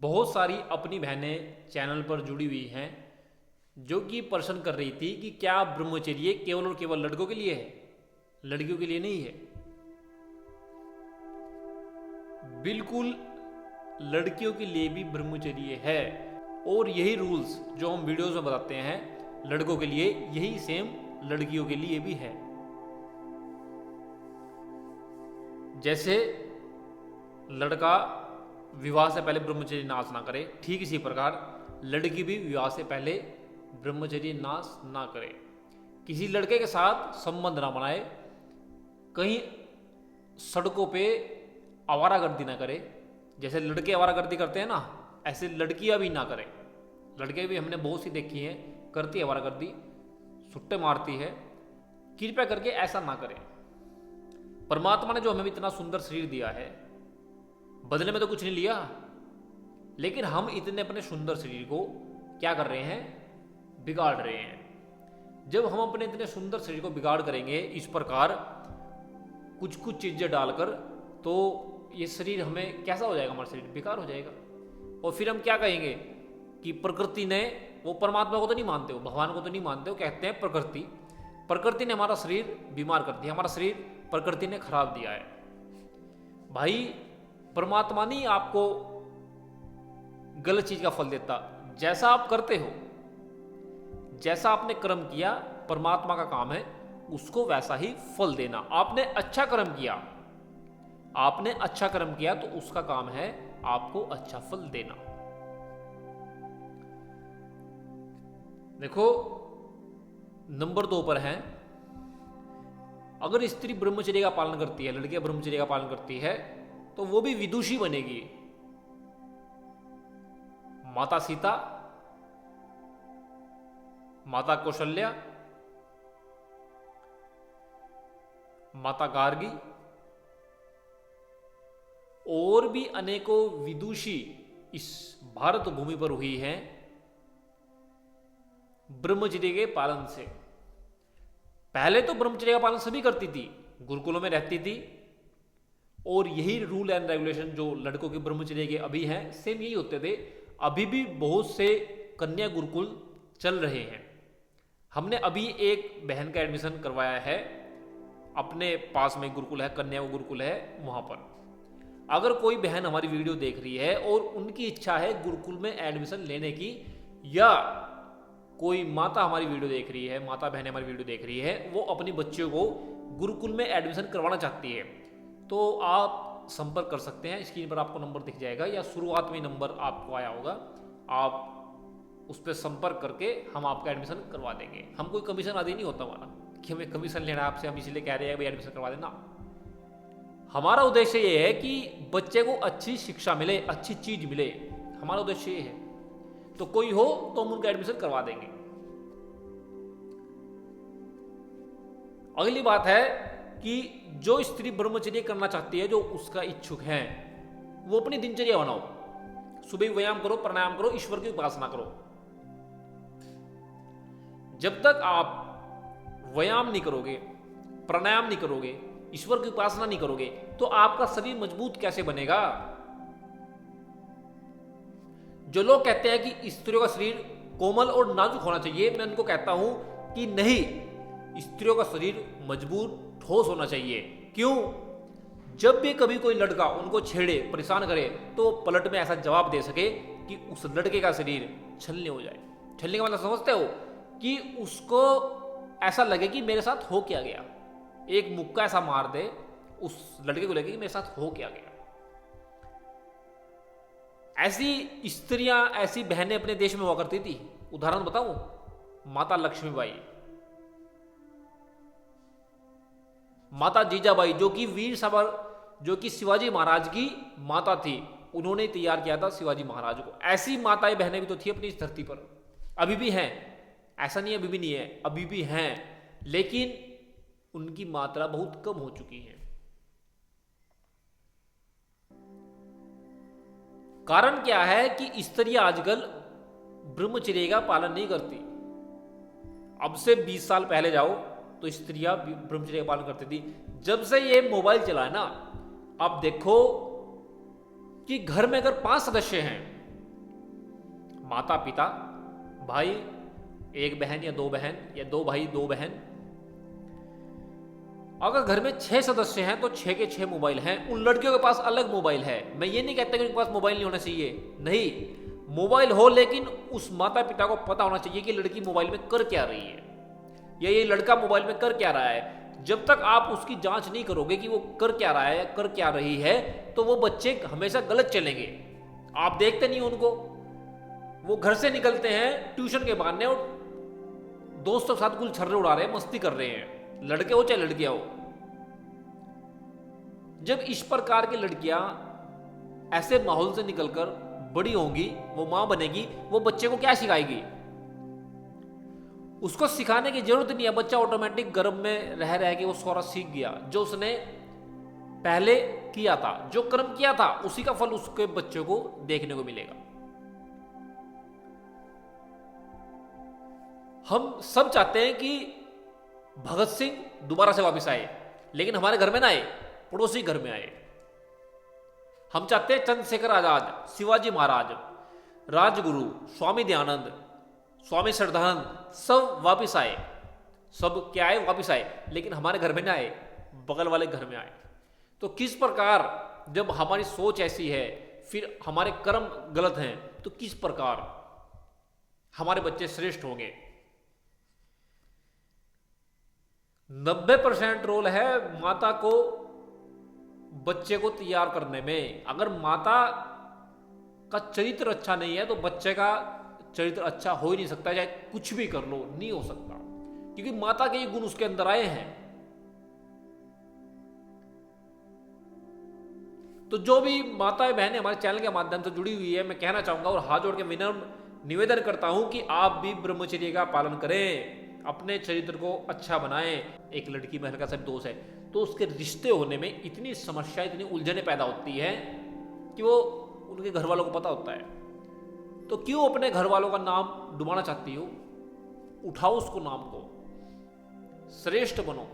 बहुत सारी अपनी बहनें चैनल पर जुड़ी हुई हैं जो कि प्रश्न कर रही थी कि क्या ब्रह्मचर्य केवल और केवल लड़कों के लिए है, लड़कियों के लिए नहीं है। बिल्कुल लड़कियों के लिए भी ब्रह्मचर्य है और यही रूल्स जो हम वीडियोस में बताते हैं लड़कों के लिए, यही सेम लड़कियों के लिए भी है। जैसे लड़का विवाह से पहले ब्रह्मचर्य नाश ना करे, ठीक इसी प्रकार लड़की भी विवाह से पहले ब्रह्मचर्य नाश ना करे। किसी लड़के के साथ संबंध ना बनाए, कहीं सड़कों पे आवारागर्दी ना करे। जैसे लड़के आवारागर्दी करते हैं ना, ऐसे लड़कियां भी ना करें। लड़के भी हमने बहुत सी देखी हैं करती है आवारागर्दी, सुट्टे मारती है। कृपया करके ऐसा ना करें। परमात्मा ने जो हमें इतना सुंदर शरीर दिया है, बदले में तो कुछ नहीं लिया, लेकिन हम इतने अपने सुंदर शरीर को क्या कर रहे हैं, बिगाड़ रहे हैं। जब हम अपने इतने सुंदर शरीर को बिगाड़ करेंगे इस प्रकार कुछ कुछ चीजें डालकर, तो ये शरीर हमें कैसा हो जाएगा, हमारा शरीर बेकार हो जाएगा। और फिर हम क्या कहेंगे कि प्रकृति ने, वो परमात्मा को तो नहीं मानते, हो भगवान को तो नहीं मानते, हो कहते हैं प्रकृति ने हमारा शरीर बीमार कर दिया, हमारा शरीर प्रकृति ने खराब दिया है। भाई परमात्मा नहीं आपको गलत चीज का फल देता, जैसा आप करते हो, जैसा आपने कर्म किया परमात्मा का काम है उसको वैसा ही फल देना। आपने अच्छा कर्म किया, आपने अच्छा कर्म किया तो उसका काम है आपको अच्छा फल देना। देखो नंबर 2 पर है, अगर स्त्री ब्रह्मचर्य का पालन करती है, लड़कियां ब्रह्मचर्य का पालन करती है तो वो भी विदुषी बनेगी। माता सीता, माता कौशल्या, माता गार्गी और भी अनेकों विदुषी इस भारत भूमि पर हुई हैं ब्रह्मचर्य के पालन से। पहले तो ब्रह्मचर्य का पालन सभी करती थी, गुरुकुलों में रहती थी, और यही रूल एंड रेगुलेशन जो लड़कों के ब्रह्मचर्य के अभी हैं सेम यही होते थे। अभी भी बहुत से कन्या गुरुकुल चल रहे हैं। हमने अभी एक बहन का एडमिशन करवाया है, अपने पास में गुरुकुल है, कन्या गुरुकुल है, वहां पर अगर कोई बहन हमारी वीडियो देख रही है और उनकी इच्छा है गुरुकुल में एडमिशन लेने की, या कोई माता हमारी वीडियो देख रही है, माता बहन हमारी वीडियो देख रही है, वो अपनी बच्चियों को गुरुकुल में एडमिशन करवाना चाहती है, तो आप संपर्क कर सकते हैं। स्क्रीन पर आपको नंबर दिख जाएगा या शुरुआत में नंबर आपको आया होगा, आप उस पर संपर्क करके हम आपका एडमिशन करवा देंगे। हम कोई कमीशन आदि नहीं होता हमारा कि हमें कमीशन लेना है आपसे, हम इसलिए कह रहे हैं भाई एडमिशन करवा देना। हमारा उद्देश्य ये है कि बच्चे को अच्छी शिक्षा मिले, अच्छी चीज मिले, हमारा उद्देश्य ये है। तो कोई हो तो हम उनका एडमिशन करवा देंगे। अगली बात है कि जो स्त्री ब्रह्मचर्य करना चाहती है, जो उसका इच्छुक है, वो अपनी दिनचर्या बनाओ। सुबह व्यायाम करो, प्राणायाम करो, ईश्वर की उपासना करो। जब तक आप व्यायाम नहीं करोगे, प्राणायाम नहीं करोगे, ईश्वर की उपासना नहीं करोगे, तो आपका शरीर मजबूत कैसे बनेगा। जो लोग कहते हैं कि स्त्रियों का शरीर कोमल और नाजुक होना चाहिए, मैं उनको कहता हूं कि नहीं, स्त्रियों का शरीर मजबूत ठोस होना चाहिए। क्यों? जब भी कभी कोई लड़का उनको छेड़े, परेशान करे, तो पलट में ऐसा जवाब दे सके कि उस लड़के का शरीर छलनी हो जाए। छलने का मतलब समझते हो कि उसको ऐसा लगे कि मेरे साथ हो क्या गया, एक मुक्का ऐसा मार दे उस लड़के को लगे कि मेरे साथ हो क्या गया। ऐसी स्त्रियां, ऐसी बहनें अपने देश में हुआ करती थी। उदाहरण बताऊं, माता लक्ष्मीबाई, माता जीजाबाई, जो कि वीर सवर, जो कि शिवाजी महाराज की माता थी, उन्होंने तैयार किया था शिवाजी महाराज को। ऐसी माताएं बहनें भी तो थी अपनी इस धरती पर, अभी भी हैं। ऐसा नहीं अभी भी नहीं है, अभी भी हैं, लेकिन उनकी मात्रा बहुत कम हो चुकी है। कारण क्या है कि स्त्रियां आजकल ब्रह्मचर्य का पालन नहीं करती। अब से 20 साल पहले जाओ तो स्त्रियां ब्रह्मचर्य का पालन करती थी। जब से ये मोबाइल चला है ना, आप देखो कि घर में अगर 5 सदस्य हैं माता पिता, भाई, एक बहन या दो बहन, या दो भाई दो बहन। अगर घर में 6 सदस्य हैं तो 6 के 6 मोबाइल हैं। उन लड़कियों के पास अलग मोबाइल है। मैं ये नहीं कहता कि उनके पास मोबाइल नहीं होना चाहिए, नहीं, मोबाइल हो, लेकिन उस माता पिता को पता होना चाहिए कि लड़की मोबाइल में कर क्या रही है या ये लड़का मोबाइल में कर क्या रहा है। जब तक आप उसकी जांच नहीं करोगे कि वो कर क्या रहा है, कर क्या रही है, तो वो बच्चे हमेशा गलत चलेंगे। आप देखते नहीं उनको, वो घर से निकलते हैं ट्यूशन के बहाने और दोस्तों के साथ गुल छर्रे उड़ा रहे हैं, मस्ती कर रहे हैं, लड़के हो चाहे लड़कियां हो। जब इस प्रकार की लड़कियां ऐसे माहौल से निकलकर बड़ी होंगी, वो मां बनेगी, वो बच्चे को क्या सिखाएगी? उसको सिखाने की जरूरत नहीं है। बच्चा ऑटोमेटिक गर्भ में रह रह के वो सारा सीख गया जो उसने पहले किया था, जो कर्म किया था उसी का फल उसके बच्चे को देखने को मिलेगा। हम सब चाहते हैं कि भगत सिंह दोबारा से वापस आए, लेकिन हमारे घर में ना आए, पड़ोसी घर में आए। हम चाहते हैं चंद्रशेखर आजाद, शिवाजी महाराज, राजगुरु, स्वामी दयानंद, स्वामी श्रद्धानंद सब वापस आए, सब क्या आए? वापस आए, लेकिन हमारे घर में ना आए, बगल वाले घर में आए। तो किस प्रकार जब हमारी सोच ऐसी है, फिर हमारे कर्म गलत हैं, तो किस प्रकार हमारे बच्चे श्रेष्ठ होंगे? 90% रोल है माता को बच्चे को तैयार करने में। अगर माता का चरित्र अच्छा नहीं है तो बच्चे का चरित्र अच्छा हो ही नहीं सकता, चाहे कुछ भी कर लो, नहीं हो सकता, क्योंकि माता के ये गुण उसके अंदर आए हैं। तो जो भी माताएं बहनें हमारे चैनल के माध्यम से जुड़ी हुई है, मैं कहना चाहूंगा और हाथ जोड़ के विनम्र निवेदन करता हूं कि आप भी ब्रह्मचर्य का पालन करें, अपने चरित्र को अच्छा बनाएं। एक लड़की में हल्का सा दोष है तो उसके रिश्ते होने में इतनी समस्या, इतनी उलझने पैदा होती है कि वो उनके घर वालों को पता होता है। तो क्यों अपने घर वालों का नाम डुबाना चाहती हो? उठाओ उसको, नाम को, श्रेष्ठ बनो।